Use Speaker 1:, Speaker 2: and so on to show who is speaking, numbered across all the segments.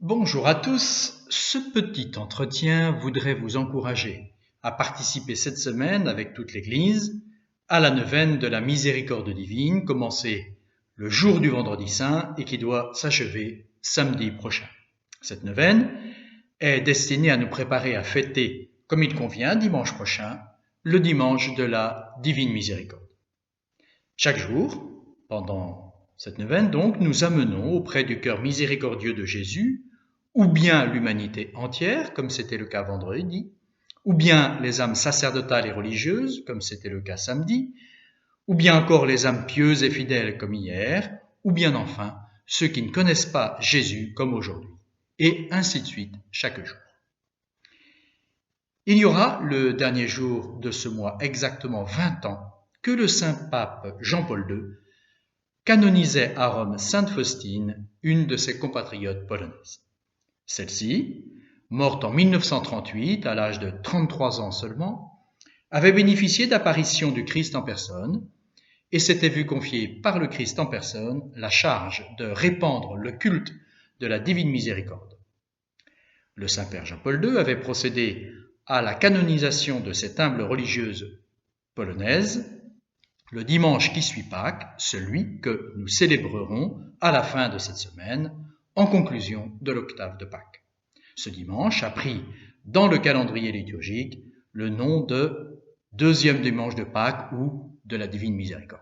Speaker 1: Bonjour à tous, ce petit entretien voudrait vous encourager à participer cette semaine avec toute l'Église à la neuvaine de la miséricorde divine commencée le jour du vendredi saint et qui doit s'achever samedi prochain. Cette neuvaine est destinée à nous préparer à fêter, comme il convient, dimanche prochain, le dimanche de la divine miséricorde. Chaque jour, pendant cette neuvaine donc, nous amenons auprès du cœur miséricordieux de Jésus ou bien l'humanité entière, comme c'était le cas vendredi, ou bien les âmes sacerdotales et religieuses, comme c'était le cas samedi, ou bien encore les âmes pieuses et fidèles, comme hier, ou bien enfin ceux qui ne connaissent pas Jésus, comme aujourd'hui, et ainsi de suite chaque jour. Il y aura le dernier jour de ce mois exactement 20 ans que le saint pape Jean-Paul II canonisait à Rome Sainte Faustine, une de ses compatriotes polonaises. Celle-ci, morte en 1938 à l'âge de 33 ans seulement, avait bénéficié d'apparitions du Christ en personne et s'était vue confier par le Christ en personne la charge de répandre le culte de la divine miséricorde. Le Saint-Père Jean-Paul II avait procédé à la canonisation de cette humble religieuse polonaise le dimanche qui suit Pâques, celui que nous célébrerons à la fin de cette semaine, en conclusion de l'octave de Pâques. Ce dimanche a pris, dans le calendrier liturgique, le nom de deuxième dimanche de Pâques ou de la Divine Miséricorde.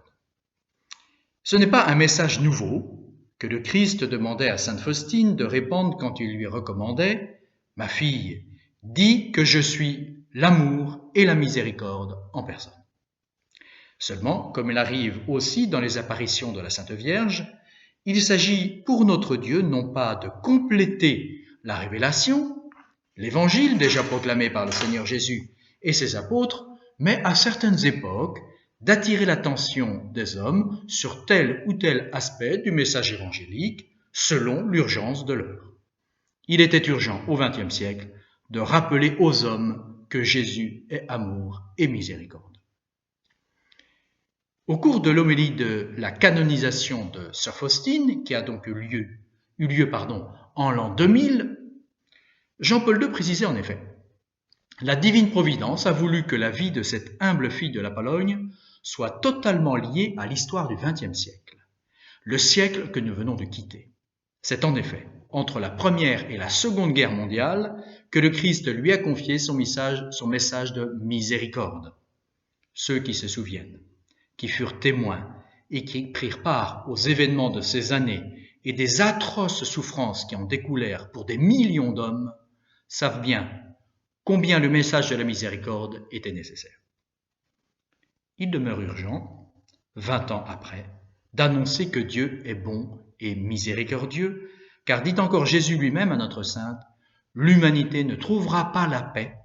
Speaker 1: Ce n'est pas un message nouveau que le Christ demandait à sainte Faustine de répandre quand il lui recommandait « Ma fille, dis que je suis l'amour et la miséricorde en personne ». Seulement, comme il arrive aussi dans les apparitions de la Sainte Vierge, il s'agit pour notre Dieu non pas de compléter la révélation, l'évangile déjà proclamé par le Seigneur Jésus et ses apôtres, mais à certaines époques d'attirer l'attention des hommes sur tel ou tel aspect du message évangélique selon l'urgence de l'heure. Il était urgent au XXe siècle de rappeler aux hommes que Jésus est amour et miséricorde. Au cours de l'homélie de la canonisation de sœur Faustine, qui a donc eu lieu en l'an 2000, Jean-Paul II précisait en effet « La divine providence a voulu que la vie de cette humble fille de la Pologne soit totalement liée à l'histoire du XXe siècle, le siècle que nous venons de quitter. C'est en effet entre la Première et la Seconde Guerre mondiale que le Christ lui a confié son message de miséricorde. Ceux qui se souviennent, qui furent témoins et qui prirent part aux événements de ces années et des atroces souffrances qui en découlèrent pour des millions d'hommes, savent bien combien le message de la miséricorde était nécessaire. Il demeure urgent, 20 ans après, d'annoncer que Dieu est bon et miséricordieux, car dit encore Jésus lui-même à notre sainte, l'humanité ne trouvera pas la paix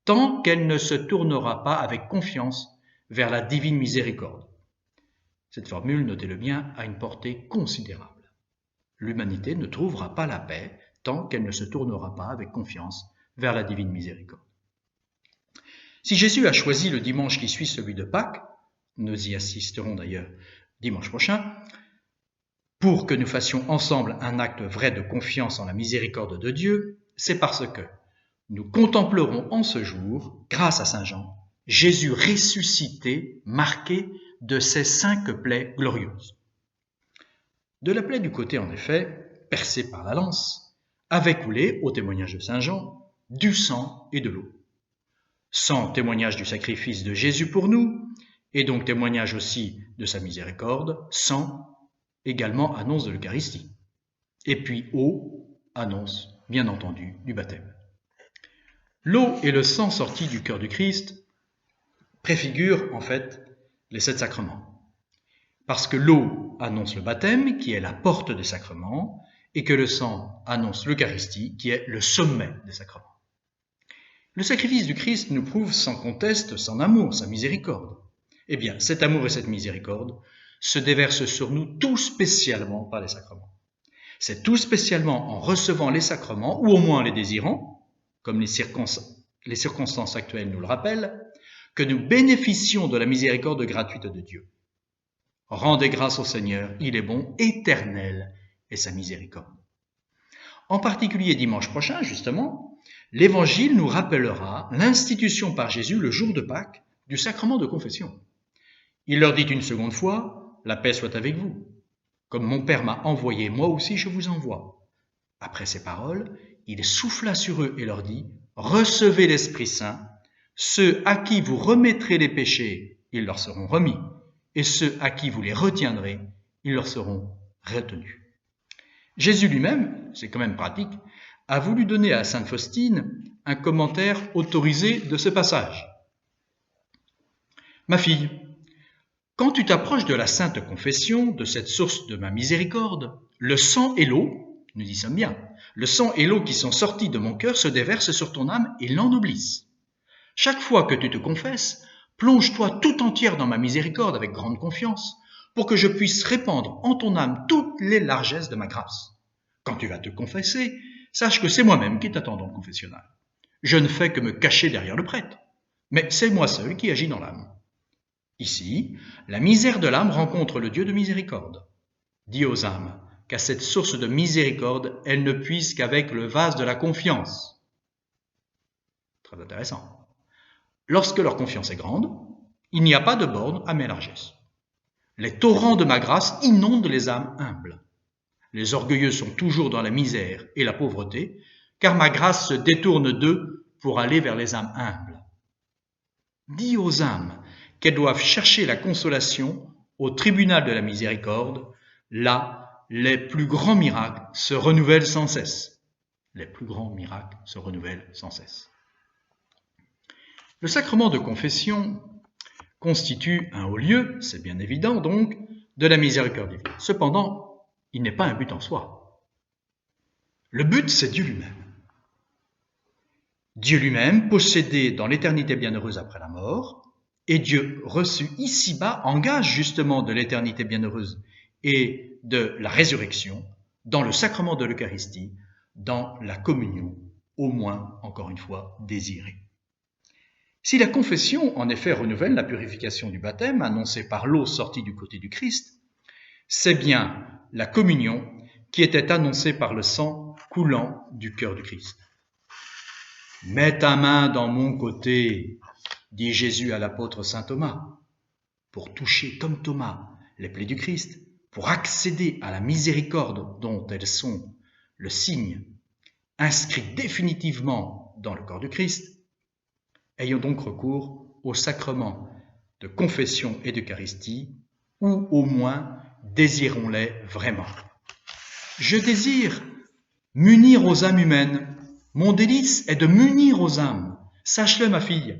Speaker 1: tant qu'elle ne se tournera pas avec confiance vers la divine miséricorde. Cette formule, notez-le bien, a une portée considérable. L'humanité ne trouvera pas la paix tant qu'elle ne se tournera pas avec confiance vers la divine miséricorde. Si Jésus a choisi le dimanche qui suit celui de Pâques, nous y assisterons d'ailleurs dimanche prochain, pour que nous fassions ensemble un acte vrai de confiance en la miséricorde de Dieu, c'est parce que nous contemplerons en ce jour, grâce à Saint Jean, Jésus ressuscité, marqué de ces 5 plaies glorieuses. De la plaie du côté, en effet, percée par la lance, avait coulé, au témoignage de Saint Jean, du sang et de l'eau. Sang, témoignage du sacrifice de Jésus pour nous, et donc témoignage aussi de sa miséricorde. Sang, également annonce de l'Eucharistie. Et puis eau, annonce, bien entendu, du baptême. L'eau et le sang sortis du cœur du Christ préfigurent en fait les 7 sacrements. Parce que l'eau annonce le baptême, qui est la porte des sacrements, et que le sang annonce l'Eucharistie, qui est le sommet des sacrements. Le sacrifice du Christ nous prouve sans conteste son amour, sa miséricorde. Eh bien, cet amour et cette miséricorde se déversent sur nous tout spécialement par les sacrements. C'est tout spécialement en recevant les sacrements, ou au moins les désirant, comme les circonstances actuelles nous le rappellent, que nous bénéficions de la miséricorde gratuite de Dieu. Rendez grâce au Seigneur, il est bon, éternel est sa miséricorde. En particulier dimanche prochain, justement, l'Évangile nous rappellera l'institution par Jésus le jour de Pâques du sacrement de confession. Il leur dit une seconde fois, « La paix soit avec vous. Comme mon Père m'a envoyé, moi aussi je vous envoie. » Après ces paroles, il souffla sur eux et leur dit, « Recevez l'Esprit Saint. Ceux à qui vous remettrez les péchés, ils leur seront remis, et ceux à qui vous les retiendrez, ils leur seront retenus. » Jésus lui-même, c'est quand même pratique, a voulu donner à sainte Faustine un commentaire autorisé de ce passage. « Ma fille, quand tu t'approches de la sainte confession, de cette source de ma miséricorde, le sang et l'eau, nous y sommes bien, le sang et l'eau qui sont sortis de mon cœur se déversent sur ton âme et l'ennoblissent. Chaque fois que tu te confesses, plonge-toi tout entière dans ma miséricorde avec grande confiance, pour que je puisse répandre en ton âme toutes les largesses de ma grâce. Quand tu vas te confesser, sache que c'est moi-même qui t'attends dans le confessionnal. Je ne fais que me cacher derrière le prêtre, mais c'est moi seul qui agis dans l'âme. Ici, la misère de l'âme rencontre le Dieu de miséricorde. Dis aux âmes qu'à cette source de miséricorde, elles ne puissent qu'avec le vase de la confiance. Très intéressant. Lorsque leur confiance est grande, il n'y a pas de borne à mes largesses. Les torrents de ma grâce inondent les âmes humbles. Les orgueilleux sont toujours dans la misère et la pauvreté, car ma grâce se détourne d'eux pour aller vers les âmes humbles. Dis aux âmes qu'elles doivent chercher la consolation au tribunal de la miséricorde. Là, les plus grands miracles se renouvellent sans cesse. Les plus grands miracles se renouvellent sans cesse. Le sacrement de confession constitue un haut lieu, c'est bien évident donc, de la miséricorde divine. Cependant, il n'est pas un but en soi. Le but, c'est Dieu lui-même. Dieu lui-même, possédé dans l'éternité bienheureuse après la mort, et Dieu reçu ici-bas en gage justement de l'éternité bienheureuse et de la résurrection dans le sacrement de l'Eucharistie, dans la communion, au moins, encore une fois, désirée. Si la confession, en effet, renouvelle la purification du baptême annoncée par l'eau sortie du côté du Christ, c'est bien la communion qui était annoncée par le sang coulant du cœur du Christ. « Mets ta main dans mon côté », dit Jésus à l'apôtre saint Thomas, pour toucher comme Thomas les plaies du Christ, pour accéder à la miséricorde dont elles sont le signe inscrit définitivement dans le corps du Christ. Ayons donc recours au sacrement de confession et d'Eucharistie, ou au moins désirons-les vraiment. Je désire m'unir aux âmes humaines. Mon délice est de m'unir aux âmes. Sache-le, ma fille,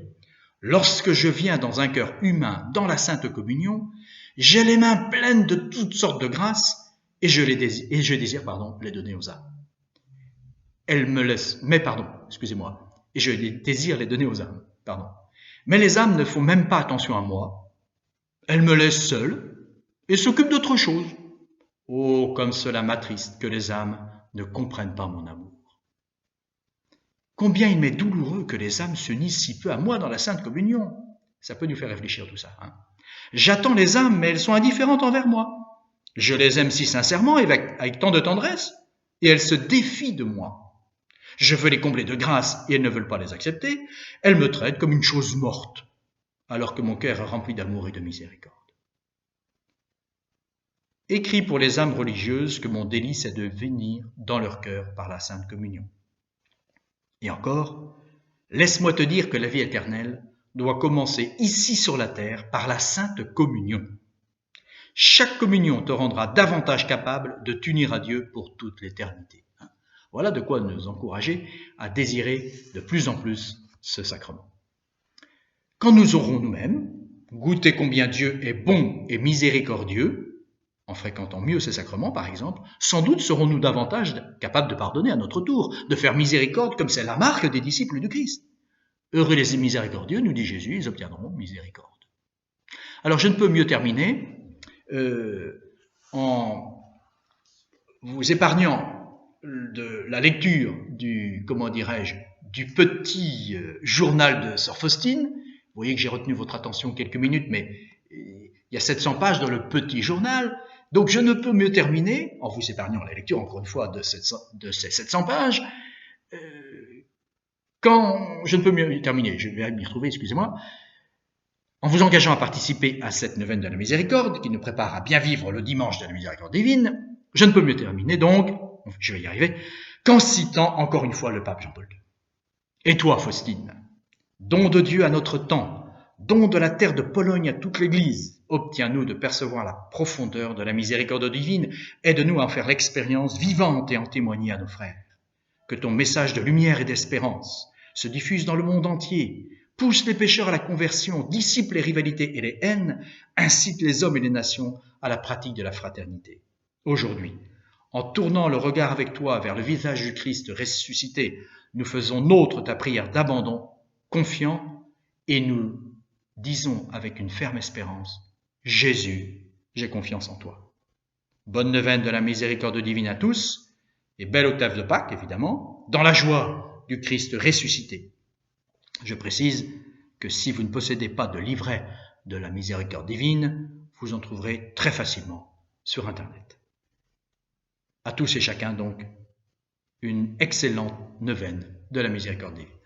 Speaker 1: lorsque je viens dans un cœur humain, dans la Sainte Communion, j'ai les mains pleines de toutes sortes de grâces et je désire les donner aux âmes. Et je désire les donner aux âmes. Mais les âmes ne font même pas attention à moi. Elles me laissent seule et s'occupent d'autre chose. Oh, comme cela m'attriste que les âmes ne comprennent pas mon amour. Combien il m'est douloureux que les âmes s'unissent si peu à moi dans la Sainte Communion. Ça peut nous faire réfléchir tout ça. J'attends les âmes, mais elles sont indifférentes envers moi. Je les aime si sincèrement et avec tant de tendresse, et elles se défient de moi. Je veux les combler de grâce et elles ne veulent pas les accepter. Elles me traitent comme une chose morte, alors que mon cœur est rempli d'amour et de miséricorde. Écris pour les âmes religieuses que mon délice est de venir dans leur cœur par la Sainte Communion. Et encore, laisse-moi te dire que la vie éternelle doit commencer ici sur la terre par la Sainte Communion. Chaque communion te rendra davantage capable de t'unir à Dieu pour toute l'éternité. Voilà de quoi nous encourager à désirer de plus en plus ce sacrement. Quand nous aurons nous-mêmes goûté combien Dieu est bon et miséricordieux, en fréquentant mieux ces sacrements par exemple, sans doute serons-nous davantage capables de pardonner à notre tour, de faire miséricorde comme c'est la marque des disciples du Christ. Heureux les miséricordieux, nous dit Jésus, ils obtiendront miséricorde. Alors je ne peux mieux terminer en vous épargnant de la lecture du petit journal de Sœur Faustine. Vous voyez que j'ai retenu votre attention quelques minutes, mais il y a 700 pages dans le petit journal. Donc je ne peux mieux terminer, en vous épargnant la lecture encore une fois de ces 700 pages, quand je ne peux mieux terminer, je vais m'y retrouver, excusez-moi, en vous engageant à participer à cette neuvaine de la miséricorde, qui nous prépare à bien vivre le dimanche de la miséricorde divine, je ne peux mieux terminer donc, je vais y arriver, qu'en citant encore une fois le pape Jean-Paul II. Et toi, Faustine, don de Dieu à notre temps, don de la terre de Pologne à toute l'Église, obtiens-nous de percevoir la profondeur de la miséricorde divine, aide-nous à en faire l'expérience vivante et en témoigner à nos frères. Que ton message de lumière et d'espérance se diffuse dans le monde entier, pousse les pécheurs à la conversion, dissipe les rivalités et les haines, incite les hommes et les nations à la pratique de la fraternité. Aujourd'hui, en tournant le regard avec toi vers le visage du Christ ressuscité, nous faisons nôtre ta prière d'abandon, confiant, et nous disons avec une ferme espérance, Jésus, j'ai confiance en toi. Bonne neuvaine de la miséricorde divine à tous, et belle octave de Pâques, évidemment, dans la joie du Christ ressuscité. Je précise que si vous ne possédez pas de livret de la miséricorde divine, vous en trouverez très facilement sur Internet. À tous et chacun, donc, une excellente neuvaine de la miséricorde divine.